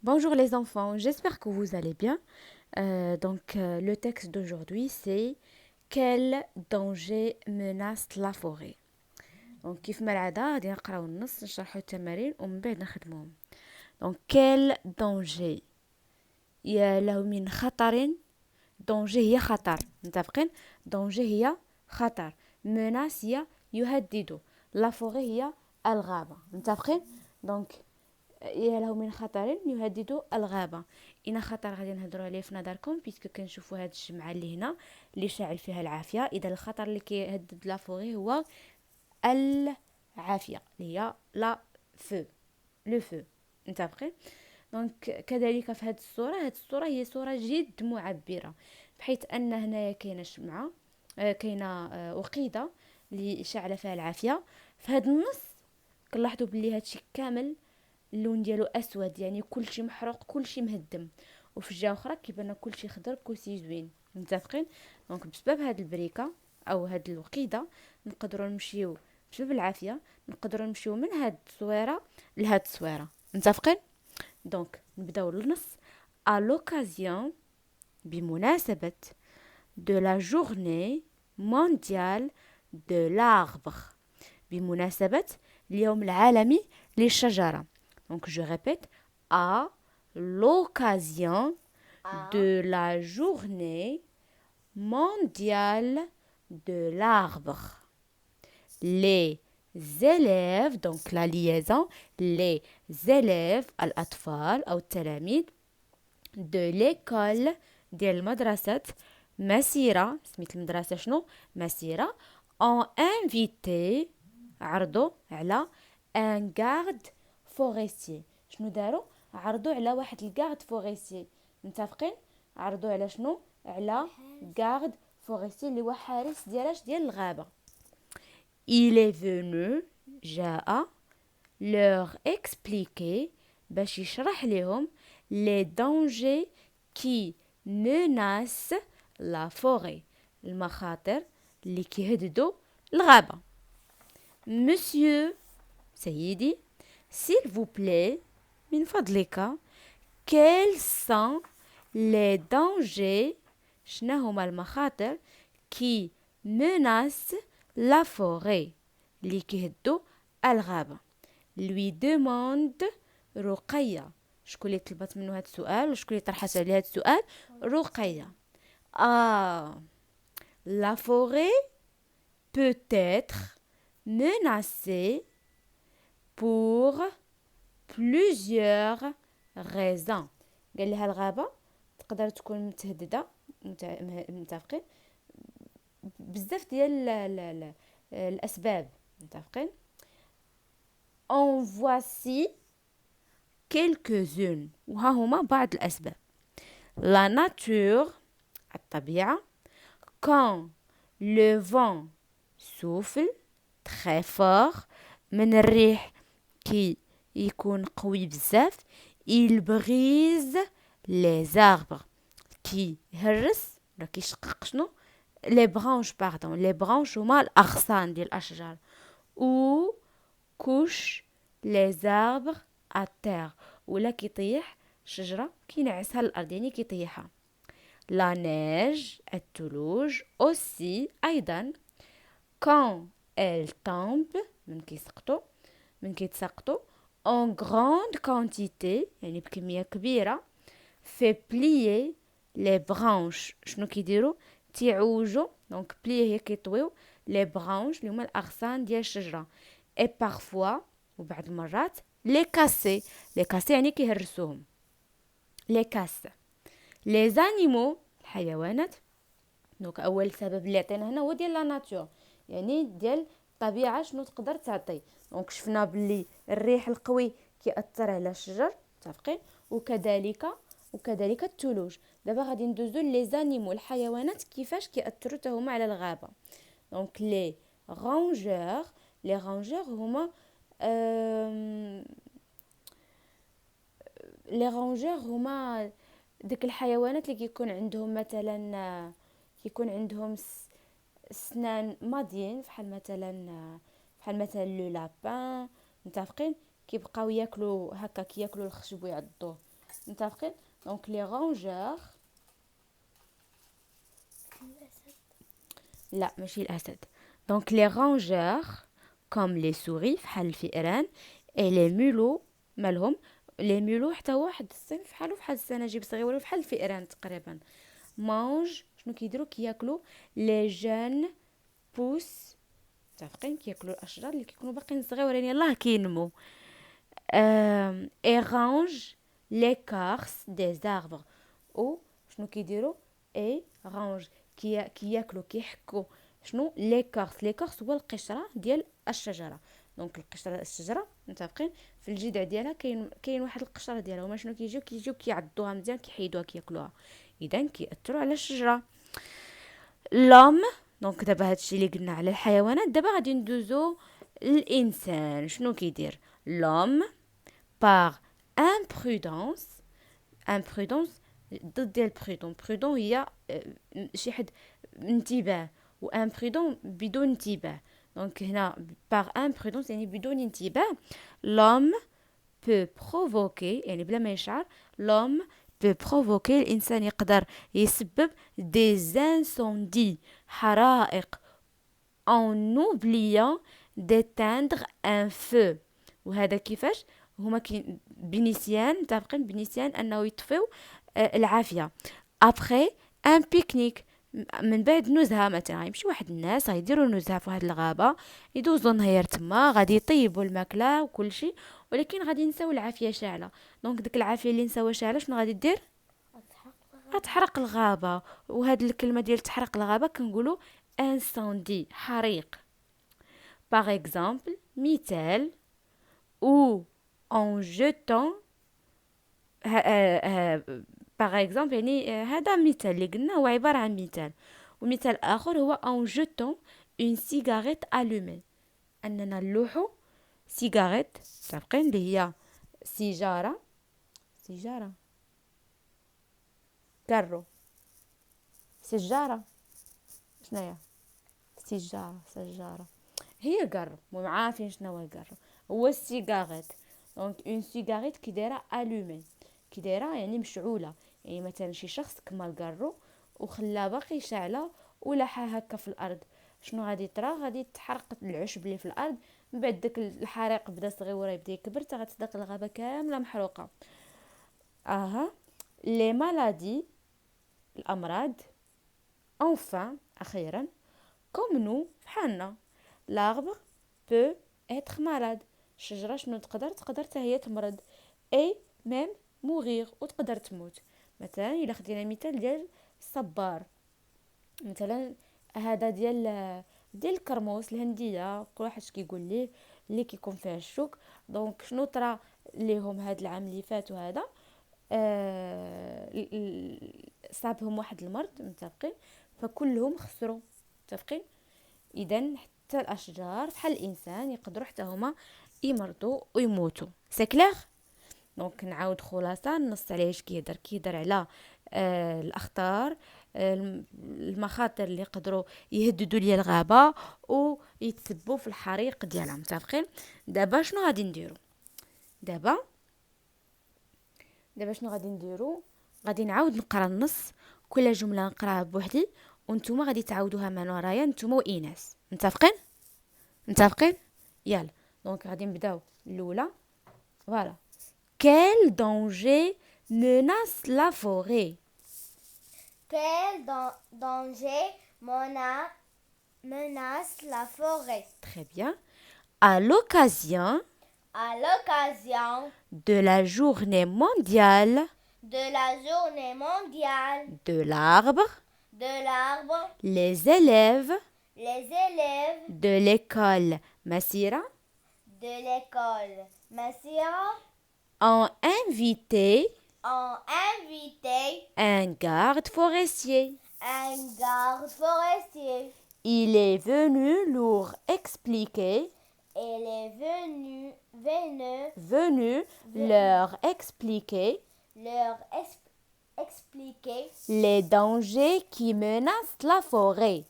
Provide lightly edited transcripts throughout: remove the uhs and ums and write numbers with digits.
Bonjour les enfants, j'espère que vous allez bien. Le texte d'aujourd'hui c'est quel danger menace la forêt. Donc كيف ما العادة غادي نقراو النص نشرحو التمارين ومن بعد نخدموهم. Donc quel danger يا له من خطر. danger هي خطر، متفقين؟ danger هي خطر، menace هي يهدد، la forêt هي الغابة، متفقين؟ donc يا له من خطر يهدد الغابة. إن خطر غادي نهضروا عليه في نظركم بيسكو كنشوفوا هاد الشمعة اللي هنا اللي شاعل فيها العافية. إذا الخطر اللي كيهدد لافوغي هو العافية اللي هي لا فو، لو فو، متفقين؟ دونك كذلك في هاد الصورة هي صورة جد معبرة، بحيث أن هنايا كاينة شمعة، كاينة وقيدة اللي شاعلة فيها العافية. في هاد النص كنلاحظوا بلي هادشي كامل اللون ديالو اسود، يعني كلشي محروق كلشي مهدم، وفي الجهه اخرى كيبان كلشي خضر كلشي زوين، متفقين؟ دونك بسبب هاد البريكه او هاد الوقيده نقدروا نمشيو بسبب العافيه، نقدروا نمشيو من هاد التصويره لهاد التصويره، متفقين؟ دونك نبداو النص. à l'occasion بمناسبه de la journée mondiale de l'arbre، بمناسبة اليوم العالمي للشجرة. Donc je répète, à l'occasion de la journée mondiale de l'arbre. Les élèves, donc la liaison, les élèves الأطفال أو التلاميذ de l'école ديال المدرسة مسيرة، سميت المدرسة شنو؟ مسيرة، ont invité عرضوا على ان غارد فوريستي. شنو داروا؟ عرضوا على واحد الغارد فوريستي، متفقين؟ عرضوا على شنو؟ على غارد فوريستي اللي هو حارس ديال الغابة. il est venu جاء leur expliquer باش يشرح لهم les dangers qui menacent la forêt، المخاطر اللي كيهددوا الغابة. Monsieur سيدي s'il vous plaît من فضلك quels sont les dangers شنو هما المخاطر qui menacent la forêt اللي كيهدوا الغابة. lui demande رقية. شكون اللي طلبت منه هذا السؤال وشكون اللي طرحت عليه هذا السؤال؟ رقية. la forêt peut être menacée pour plusieurs raisons. قال لها الغابة تقدر تكون متهددة، متفقين؟ بزاف ديال الأسباب، متفقين؟ en voici quelques-unes، وها هما بعض الأسباب. la nature الطبيعة، quand le vent souffle très fort، من الريح كي يكون قوي بزاف، il brise les arbres كي يهرس ولا كيشقق شنو؟ les branches pardon، les branches هما الأغصان ديال الأشجار، ou couche les arbres à terre، ولا كيطيح شجرة كينعسها الأرض يعني كيطيحها. la neige الثلوج aussi أيضا quand elle tombe من كيتسقطوا en grande quantité يعني بكمية كبيرة، fait plier les branches. شنو كيديروا؟ تيعوجوا، دونك plier هي كيطويو les branches اللي هما الأغصان ديال الشجرة، et parfois وبعض المرات les casser. les casser يعني كيهرسوهم. les casser les animaux الحيوانات. دونك اول سبب اللي عطينا هنا هو ديال لا ناتور، يعني ديال الطبيعه شنو تقدر تعطي. دونك شفنا باللي الريح القوي كيأثر على الشجر، متفقين؟ وكذلك الثلوج. دابا غادي ندوزو لي زانيمو الحيوانات كيفاش كيأثروا حتى هما على الغابه. دونك لي رونجور هما لي رونجور هما ديك الحيوانات اللي كيكون عندهم مثلا كيكون عندهم سنان ماضيين، بحال مثلا لو لابان، متفقين؟ كيبقاو ياكلوا هكا، كياكلوا الخشب ويعضوه. متفقين؟ دونك لي رونجور، لا ماشي الاسد. دونك لي رونجور كوم لي سوري فحال الفئران، اي لي مولو مالهم؟ لي مولو حتى هو واحد الصنف فحال السناجب صغيورين فحال الفئران تقريبا. مانج شنو كيديروا؟ كياكلوا لي جون بوس، متفقين؟ كياكلوا الاشجار اللي كيكونوا باقيين صغيورين يلاه كينمو. et range l'écorce des arbres. او شنو كيديروا؟ اي رانج كياكلوا كيحكوا شنو ليكورس هو القشره ديال الشجره. دونك القشره ديال الشجره متفقين في الجذع ديالها كاين واحد القشره ديالها، هما شنو كيجيو كيعضوها مزيان كيحيدوها كياكلوها، اذا كيأثروا على الشجره. لوم، دونك دابا هادشي اللي قلنا على الحيوانات، دابا غادي ندوزو الانسان. شنو كيدير لوم؟ par imprudence. imprudence ضد ديال prudent هي شي حد انتباه، و imprudent بدون انتباه. دونك هنا par imprudence يعني بدون انتباه. l'homme peut provoquer يعني بلا ما يشعر، l'homme peut provoquer الانسان يقدر يسبب des incendies حرائق en oubliant d'éteindre un feu. وهذا كيفاش؟ هما بنسيان، متفقين بنسيان انه يطفيو العافيه. ابخي ان بيكنيك، من بعد نزهه مثلا، يمشي واحد الناس غيديروا نزهه في واحد الغابه، يدوزوا نهار تما غادي يطيبوا الماكله وكل شيء، ولكن غادي ينساو العافيه شاعله. دونك ديك العافيه اللي نساوها شاعله شنو غادي دير؟ غتحرق الغابه. وهاد الكلمه ديال تحرق الغابه كنقولوا انساندي، حريق. باغ اكزامبل مثال، ou en jetant باغ اكزومبل يعني هذا مثال اللي قلنا هو عبارة عن مثال. ومثال آخر هو en jetant une cigarette allumée، أننا نلوحو سيجاريت، متفقين اللي هي سيجارة كارو سجارة، شناهي سجارة هي كارو، مو عارفين شنو هو الكارو، هو السيجاريت. دونك اون سيجاريت كي دايره الومي، كي دايره يعني مشعوله، يعني مثلا شي شخص كمل كارو وخلاها باقي شاعله ولاحها هكا في الارض، شنو غادي طرا؟ غادي تحرق العشب اللي في الارض، من بعد داك الحريق بدا صغير يبدا يكبر حتى غتصدق الغابه كامله محروقه. اها لي مالادي الامراض، enfin اخيرا كوم نو بحالنا، l'arbre peut être malade، الشجره شنو تقدر حتى هي تمرض، اي ميم موغير وتقدر تموت. مثلا الا خدينا مثال ديال الصبار، مثلا هذا ديال الكرموس الهنديه، كل واحد كيقول ليه اللي كيكون فيها الشوك. دونك شنو طرا ليهم هذا العام اللي فات وهذا صابهم واحد المرض، متفقين؟ فكلهم خسروا، متفقين؟ اذا حتى الاشجار بحال الانسان يقدروا حتى هما يمرضوا ويموتوا. سي كلير؟ دونك نعاود خلاصه النص على اش كيهضر على الاخطار، المخاطر اللي يقدروا يهددوا ليا الغابه ويتسبوا في الحريق ديالها، متفقين؟ دابا شنو غادي نديروا؟ دابا شنو غادي نديروا؟ غادي نعاود نقرا النص، كل جمله نقراها بوحدي وانتم غادي تعاودوها من ورايا انتم وايناس، متفقين؟ يلا دونك غادي نبداو الاولى. فوالا. Quel danger menace la forêt? Quel danger menace la forêt? Très bien. À l'occasion de la journée mondiale de l'arbre, les élèves de l'école Massira ont invité un garde forestier. Il est venu leur expliquer les dangers qui menacent la forêt.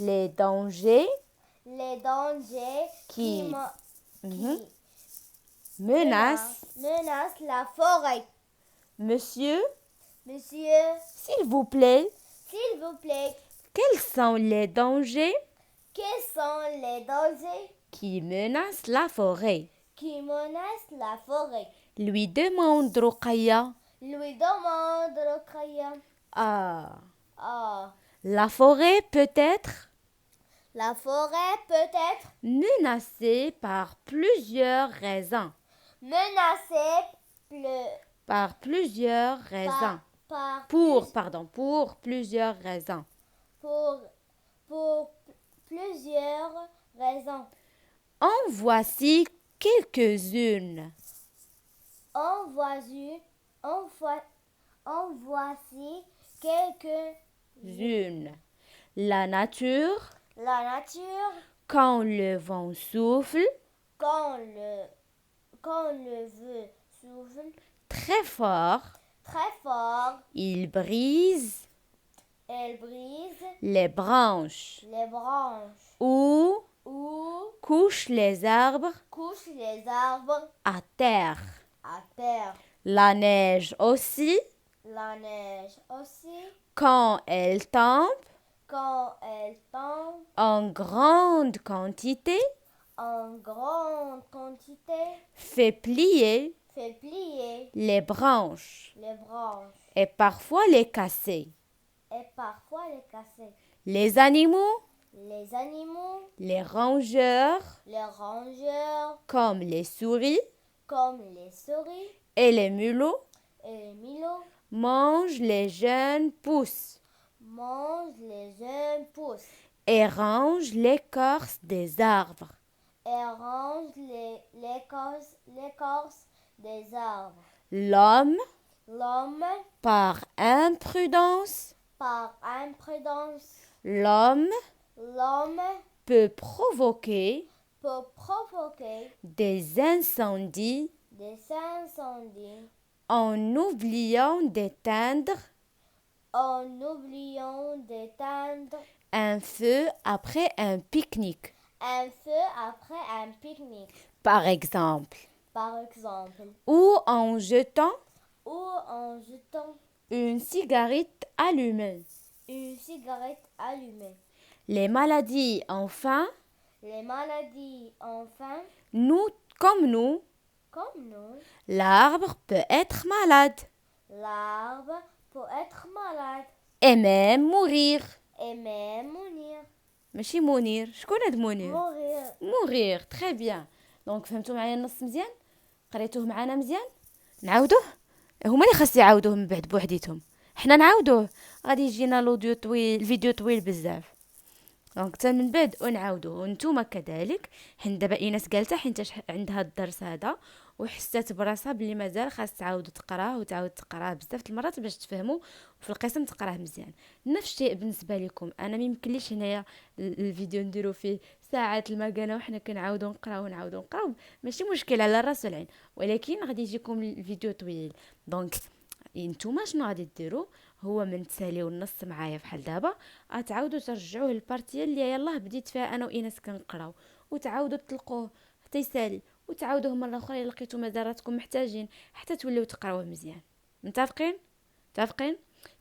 Les dangers qui menacent menace la forêt. Monsieur, Monsieur, s'il vous plaît, s'il vous plaît, quels sont les dangers quels sont les dangers qui menacent la forêt? qui menacent la forêt? Lui demande Ruqayya. Lui demande Rokhaya. Ah, Ah, la forêt peut être la forêt peut être menacée par plusieurs raisons. menacée Par plusieurs raisons. Pour plusieurs raisons. pour plusieurs raisons. En voici quelques-unes. En voici quelques. Une. La nature, La nature, quand le vent souffle quand le vent souffle très fort, très fort, il brise elle brise les branches les branches ou ou couche les arbres couche les arbres à terre. à terre. La neige aussi, La neige aussi, quand elle tombe quand elle tombe en grande quantité, en grande quantité, fait plier fait plier les branches les branches et parfois les casser. et parfois les casser. Les animaux, Les animaux, les rongeurs, les rongeurs, comme les souris comme les souris et les mulots, et les milots, mangent les jeunes pousses mangent les jeunes pousses et rangent l'écorce des arbres. et rongent l'écorce des arbres. L'homme, L'homme, par imprudence, par imprudence, l'homme l'homme peut provoquer peut provoquer des incendies des incendies en oubliant d'éteindre en oubliant d'éteindre un feu après un pique-nique, un feu après un pique-nique, par exemple, par exemple, ou en jetant ou en jetant une cigarette allumée. une cigarette allumée. Les maladies, enfin, Les maladies, enfin, comme nous, comme nous, l'arbre peut être malade l'arbre peut être malade et même mourir. et même mourir. ماشي منير، شكون هاد منير؟ Mourir. مغير. تري بيان. دونك فهمتوا معايا النص مزيان؟ قريتوه معانا مزيان؟ نعاودوه؟ هما اللي خاص يعاودوه من بعد بوحديتهم، حنا نعاودوه غادي يجينا الاوديو طويل، الفيديو طويل بزاف. دونك حتى من بعد ونعاودوه، وانتوما كذلك. حنا دابا ايناس جالسه حيت عندها الدرس هذا وحسات براسها بلي مازال خاص تعاودوا تقراه وتعاود تقراه بزاف المرات باش تفهموا، وفي القسم تقراه مزيان. نفس الشيء بالنسبه لكم. انا ما يمكنليش هنايا الفيديو نديرو فيه ساعات المكانه وحنا كنعاودوا نقراو ماشي مشكل على الراس والعين، ولكن غادي يجيكم الفيديو طويل. دونك نتوما شنو غادي ديروا هو من تساليو النص معايا بحال دابا، غتعاودوا ترجعوه للبارتيه اللي يلاه بديت فيها انا وايناس كنقراو، وتعاودوا تلقوه حتى يسالي، وتعاودوه مره اخرى الا لقيتو مازال راتكم محتاجين حتى توليو تقراوه مزيان. متفقين؟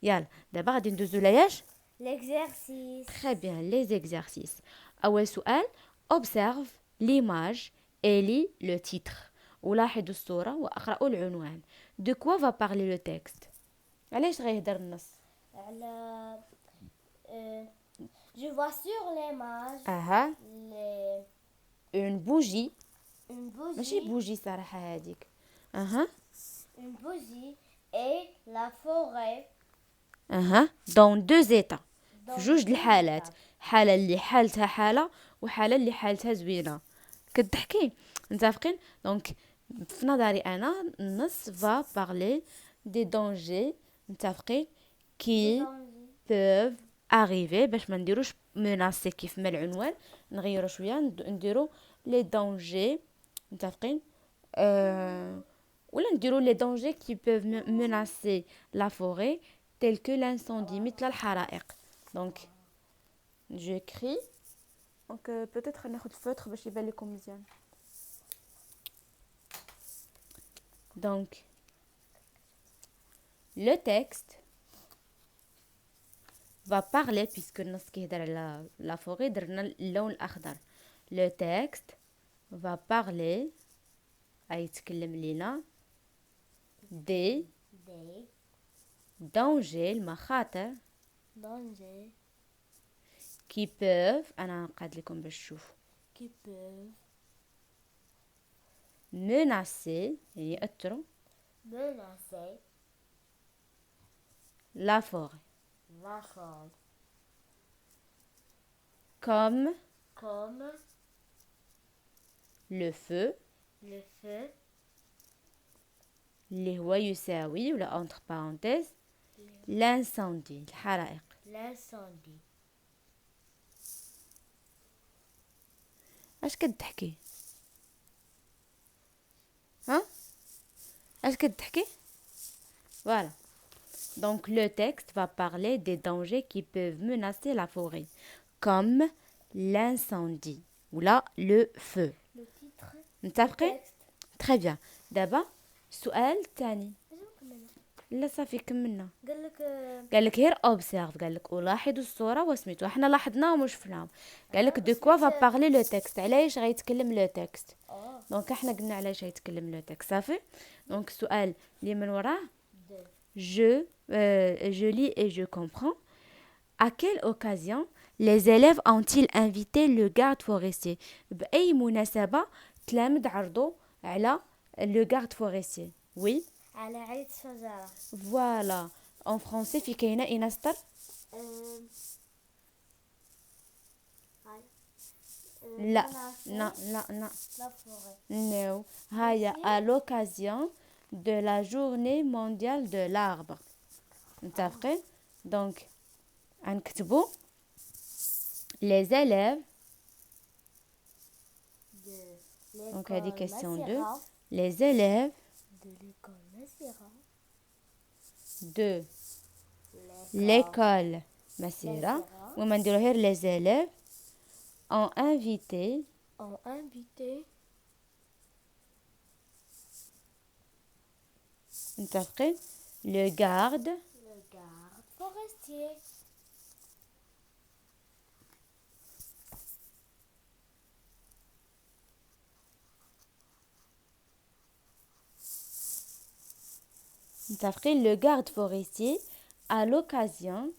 يلا دابا غادي ندوزو لياش L'exercice. très bien les exercices. اول سؤال observe l'image et lis le titre. ولاحظوا الصوره واقرأوا العنوان. de quoi va parler le texte؟ علاش غيهضر النص؟ على je vois sur l'image اها les une bougie، une ماشي bougie بوجي صراحه هذيك. اها une bougie et la forêt اها dans deux états، dans في جوج deux الحالات، étapes. حاله اللي حالتها حاله وحاله اللي حالتها زوينه. كتضحكي؟ متفقين؟ دونك في نظري انا النص va parler des dangers، متفقين، qui peuvent arriver، باش ما نديروش menacer كيف ما العنوان، نغيروا شويه نديروا les dangers، متفقين، ولا نديروا les dangers qui peuvent menacer la forêt tels que l'incendie، مثل الحرائق. دونك j'écris. دونك peut-être ناخذ فوتر باش يبان لكم مزيان. Donc le texte va parler puisque النص كيهضر على la forêt درنا اللون الأخضر. Le texte va parler يتكلم لينا des des dangers المخاطر dangers qui peuvent أنا نقعد لكم باش تشوفوا qui peuvent menacer يعني يأثروا menacer la forêt la forêt, comme comme le feu le feu, اللي هو يساوي ولا entre parenthèses l'incendie الحرائق. l'incendie. اش كتضحكي؟ ها اش كتضحكي؟ Voilà. Donc le texte va parler des dangers qui peuvent menacer la forêt, comme l'incendie ou là le feu. Le titre متفقين؟ texte. Très bien. دابا السؤال الثاني. لا صافي كملنا. قال لك قال لك غير اوبسيرف، قال لك ولاحظوا الصوره وسميتو، حنا لاحظناهم وشفناهم. قال لك دو كوا فا بارلي لو تكست، علاش غيتكلم لو تكست. دونك احنا قلنا علاش غيتكلم لو تكست صافي. دونك السؤال اللي من وراه je lis et je comprends. À quelle occasion les élèves ont-ils invité le garde forestier؟ بأي مناسبة تلامذ عرضوا على le garde forestier؟ Oui. على عيد شجرة. Voilà. En français في كاينة إينا سطر؟ لا لا لا لا. La forêt. No. هيا à l'occasion de la journée mondiale de l'arbre. متفقين؟ Donc غنكتبو les élèves. Donc هذه question 2. Les élèves de l'école Massira. de l'école Massira. وما نديرو غير les élèves ont invité متفقين le garde forestier. متفقين le garde forestier à l'occasion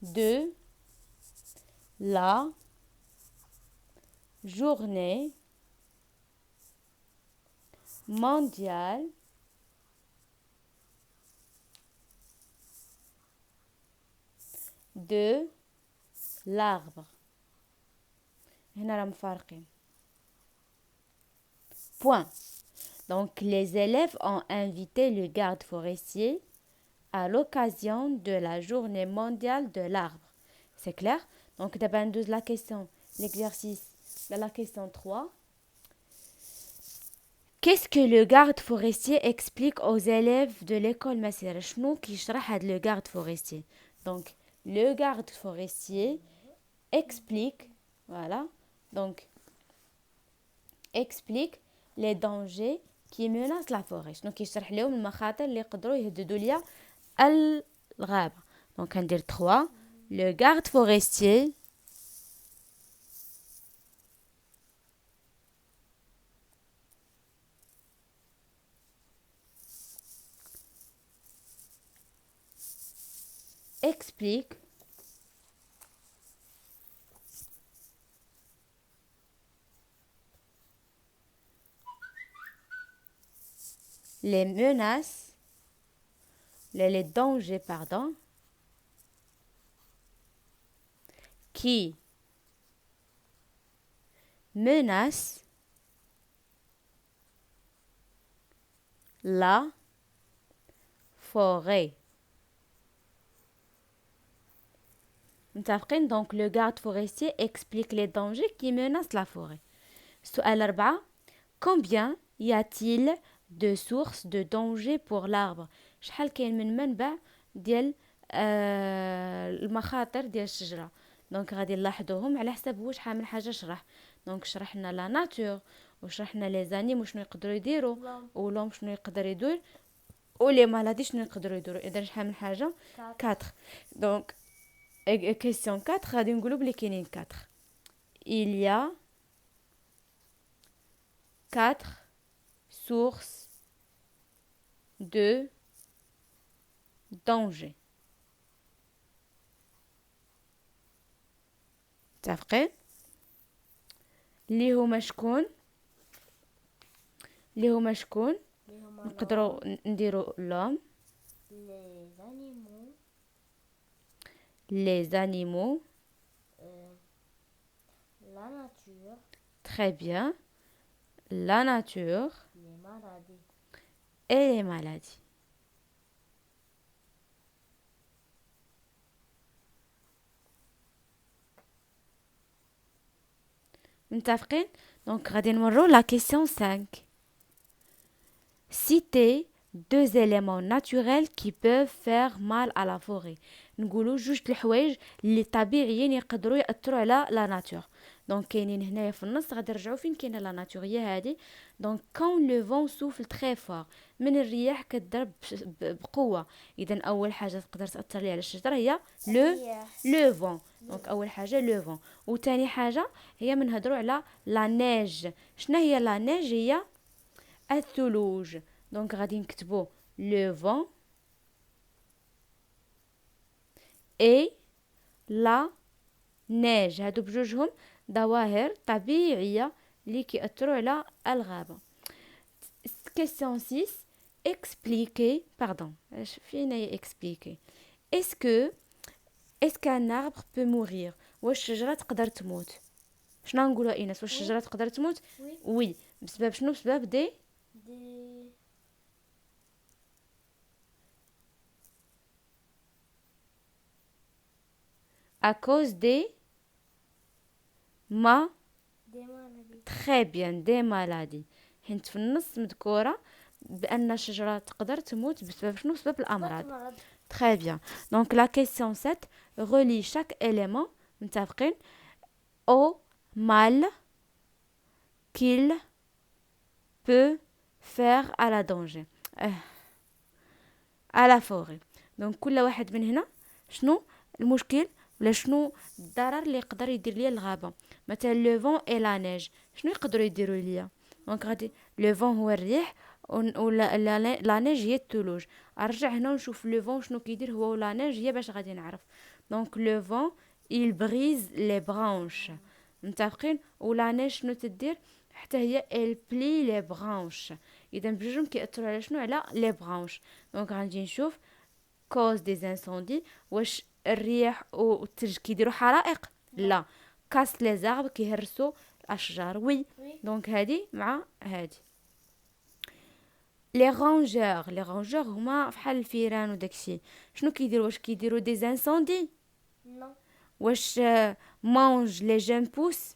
de la journée mondiale de l'arbre. هنا راهم فارقين. Point. Donc les élèves ont invité le garde forestier à l'occasion de la journée mondiale de l'arbre. C'est clair? Donc d'abord on la question, l'exercice de la question 3. Qu'est-ce que le garde forestier explique aux élèves de l'école Massira? شنو كيشرح هذا le garde forestier? Donc le garde forestier explique, voilà, donc explique les dangers qui menacent la forêt. Donc يشرح لهم المخاطر اللي يقدروا يهددوا ليها الغابة. Donc ندير 3. Le garde forestier explique les menaces, les dangers, pardon, qui menacent la forêt. متفقين؟ Donc le garde forestier explique les dangers qui menacent la forêt. سؤال 4. Combien y a-t-il de sources de danger pour l'arbre؟ شحال كاين من منبع ديال المخاطر ديال الشجره. دونك غادي نلاحظوهم على حسب هو شحال من حاجه شرح. دونك شرحنا لا ناتور، وشرحنا لي زانيم شنو يقدروا يديروا، لوم ولوم شنو يقدر يدير، ولي مالادي شنو يقدروا يديروا. اذا شحال من حاجه 4. دونك question 4 غادي نقولوا بلي كاينين 4. il y a 4 sources de danger. متفقين؟ اللي هما شكون اللي هما نقدروا نديروا لوم، les animaux, la nature, très bien, la nature les maladies. et les maladies. متفقين؟ دونك غادي نمروا la question 5. Citez 2 éléments naturels qui peuvent faire mal à la forêt. نقولوا جوج الحوايج اللي طبيعيين يقدروا ياثروا على لا ناتور. دونك كاينين هنايا في النص غادي نرجعوا فين كاينه لا ناتور هي هذه. دونك كون لو فون سوفل تري فور، من الرياح كتضرب بقوه. اذا اول حاجه تقدر تاثر لي على الشجره هي لو فون. دونك اول حاجه لو فون، وثاني حاجه هي من هضروا على لا نيج. شنو هي لا نيج؟ هي الثلوج. دونك غادي نكتبوا لو فون اي لا نيج. هادو بجوجهم ظواهر طبيعيه اللي كيأثروا على الغابه. question 6 expliquer pardon فين هي expliquer est-ce qu'un arbre peut mourir؟ واش الشجره تقدر تموت؟ شنو نقولوا ايناس؟ واش الشجره تقدر تموت؟ وي. بسبب شنو؟ بسبب دي à cause des maladies. très bien des maladies. حيت في النص مذكوره بان الشجره تقدر تموت بسبب شنو؟ بسبب الامراض. très bien. donc la question 7 relie chaque élément متفقين au mal qu'il peut faire à la danger à la forêt. donc كل واحد من هنا شنو المشكل ولا شنو الضرر اللي يقدر يدير ليا الغابه. مثلا لو فون اي لا نيج شنو يقدروا يديروا ليا؟ دونك غادي لو فون هو الريح ولا لا نيج هي الثلوج. ارجع هنا ونشوف لو فون شنو كيدير هو ولا نيج هي باش غادي نعرف. دونك لو فون il brise les branches. متفقين؟ ولا نيج شنو تدير؟ حتى هي elle plie les branches. اذا بجوجهم كيأثروا على شنو؟ على لي برانش. دونك غنجي نشوف cause des incendies. واش الرياح والثلج كيديروا حرائق؟ لا. كاس لي زارب كيهرسوا الاشجار. وي. دونك هذه مع هذه. لي رونجور هما بحال الفيران وداكشي. شنو كيديروا؟ واش كيديروا دي انسوندي؟ نو. واش مانج لي جيم بوس؟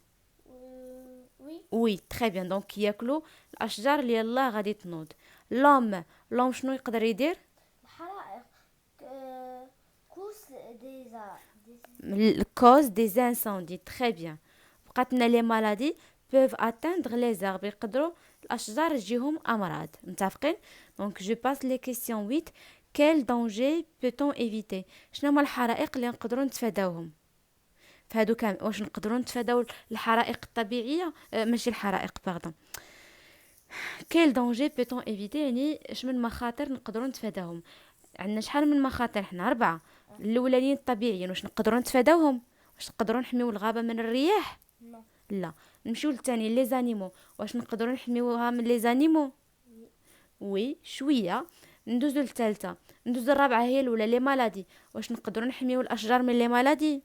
وي تري بيان. دونك كياكلوا الاشجار اللي يلاه غادي تنوض. لوم شنو يقدر يدير؟ الحرائق كوس cause des incendies. très bien. بقاتنا لي مالادي peuvent atteindre les arbres. يقدروا الاشجار يجيهم امراض. متفقين؟ دونك جو باس لي كيسيون 8. quel danger peut-on éviter؟ شنو هما الحرائق اللي نقدروا نتفاداوهم فهادو كامل؟ واش نقدروا نتفاداو الحرائق الطبيعيه؟ ماشي الحرائق باردون. quel danger peut-on éviter يعني اش من مخاطر نقدروا نتفاداوهم؟ عندنا شحال من مخاطر حنا 4. الاولانيين الطبيعيين واش نقدروا نتفاداوهم؟ واش نقدروا نحميو الغابه من الرياح؟ لا. نمشيو للثاني لي زانيمو. واش نقدروا نحميوها من لي زانيمو؟ وي شويه. ندوزو للثالثه. ندوزو الرابعه هي الاولى لي مالادي. واش نقدروا نحميو الاشجار من لي مالادي؟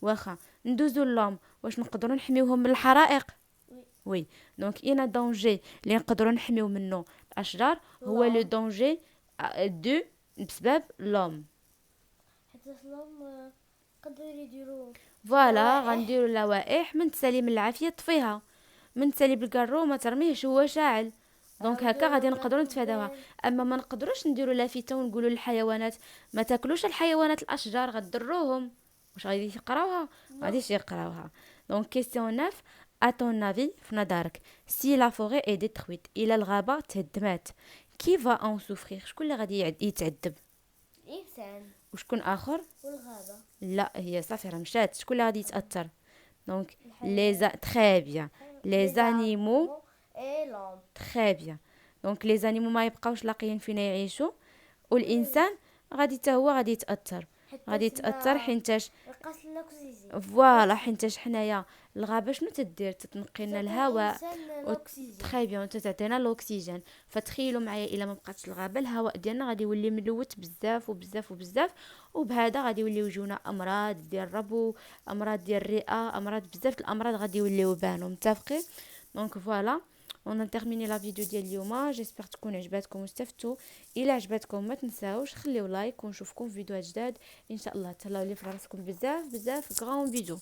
واخا. ندوزو اللوم. واش نقدروا نحميوهم من الحرائق؟ وي. دونك اين دونجي اللي نقدروا نحميو منه الاشجار هو لو دونجي دو بسبب لوم. حتى لوم قدروا يديروا فوالا. غنديروا اللوائح من تسالي من العافيه طفيها، من تسالي بالكارو ما ترميهش هو شاعل. دونك هكا غادي نقدروا نتفاداوها. اما ما نقدروش نديروا لافته ونقولوا للحيوانات ما تاكلوش الحيوانات الاشجار غضروهم. واش غادي يقراوها؟ غاديش يقراوها. دونك كيسيون 9 اتون افي في نظرك سي لا فوري اي ديترويت الى الغابه تهدمات كي فا اون سوفرير؟ شكون اللي غادي يتعذب؟ الانسان وشكون اخر؟ والغابة. لا هي صافي راه مشات. شكون اللي غادي يتاثر؟ دونك الحيوان. تري بيان لي زانيمو. اي لوم. تري بيان. دونك لي زانيمو ما يبقاوش لاقيين فين يعيشوا، والانسان غادي حتى هو غادي يتاثر. غادي يتاثر حينتاش نقص الاكسجين. فوالا حينتاش حنايا الغابه شنو تدير؟ تتنقي لنا الهواء الاكسجين. تري بيان تعطينا الاكسجين. فتخيلوا معايا الا ما بقاتش الغابه الهواء ديالنا غادي يولي ملوث بزاف وبزاف وبزاف، وبهذا غادي يوليو يجونا امراض ديال الربو، امراض ديال الرئه، امراض بزاف الامراض غادي يوليو يبانوا. متفقين؟ دونك فوالا اون تيرميني لا فيديو ديال اليوم. جيسبر تكون عجباتكم واستفدتوا. الا عجباتكم ما تنساوش خليو لايك ونشوفكم في فيديوهات جداد ان شاء الله. تهلاو لي في راسكم بزاف بزاف. غران بيزو.